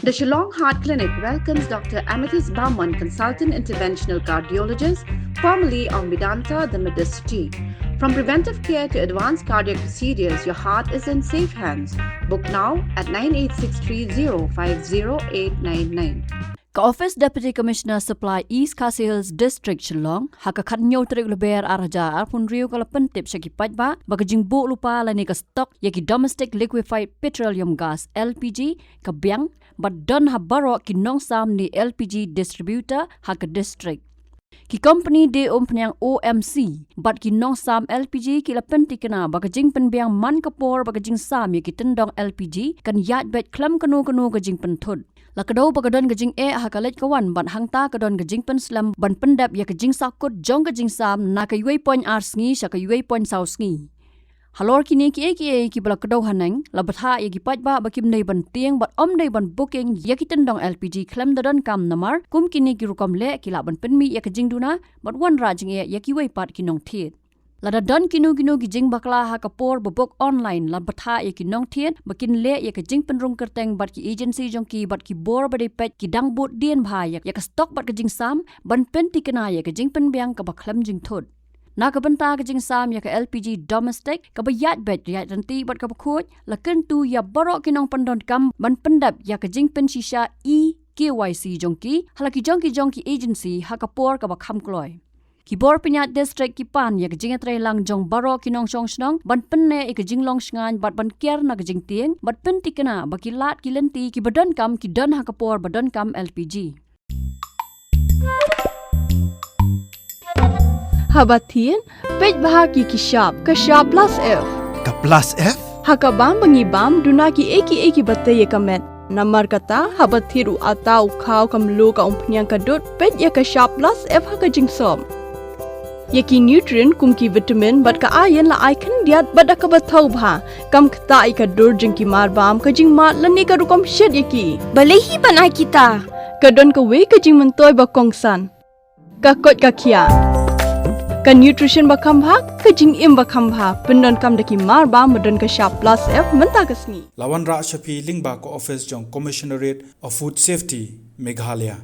The Shillong Heart Clinic welcomes Dr. Amethyst Bauman, consultant interventional cardiologist, formerly of Medanta, the Medicity. From preventive care to advanced cardiac procedures, your heart is in safe hands. Book now at 9863050899. Ophis Deputy Commissioner Supply East Khasi Hills District Shillong hakakat nyaw trik leber araja arpun riu kala Pyntip syaki Peit bagajing bu lupa lani ka stock yaki domestic liquefied petroleum gas LPG ka biang but don habaro ki nong sam ni LPG distributor haka district. Ki company de penyang OMC but ki nong sam LPG ki la penti kena bagajing penbiang man kapor bagajing sam yaki tendong LPG kan yat bet klam kanu gajing pentud. Lakadau bagadon gajing hakalet kawan ban hangta kadon gajing penslam ban pendap ya gajing sakut jong gajing sam na ka yuai point ar sngi sya ka yuai point sau sngi. Halor kini ki bala kadau hanang la batha ya gi pajba bakim nei ban tieng bat om nei ban booking ya ki tendong LPG klem dadon kam namar kum kini ki rukom le ki la ban penmi ya ka Jingduna bat wan rajing ya ki yuai pat ki nong thiet. Lada don kinu ki jing bakla ha kapor bobok online la batha ya ki nong thien bakin le ya ka jing penrung kerteng bat ki agency jong ki bat ki bor bade pet ki dang bot dien bha ya ka stock bat ka jing sam ban penti kena ya ka jing pen biang ka baklam jing thod na ka banta ka jing sam ya ka LPG domestic ka bayat bet ya ranti bat ka bakhoj la ken tu ya borok ki nong pandon kam ban pendap ya ka jing pen shisha KYC jong ki halaki jong ki agency ha kapor ka bakham kloi. Kibor penyat district kipan ya kejing atrai lang jong baro kinong song snong ban penne e kejing long sngan bat ban kier na kejing tieng bat penti kena bakilat kilenti ki badon kam ki don hakapor badon kam LPG. Habatin pej bahagi ki shop ka shop plus F. Ka plus F? Hakabam mangibam duna ki eki batte ye kamet. Namar kata habathiru atau khau kamlu ka umpnyang kadut pej ya ka shop plus F hakajing som. Yaki nutrient kumki vitamin bat ka ayan la icon diat bat ka bathau bha kam khta ka dur jing ki mar bam ka jing mat lani ka rukom shed yaki balehi banai kita ka don ka we ka jing mentoy ba kongsan ka kot ka khia ka nutrition ba kham bha ka jing im ba kham bha pendon kam daki mar bam madon ka sharp plus F menta ka sni Lawan Ra Shapi Lingba ko Office jong Commissionerate of Food Safety Meghalaya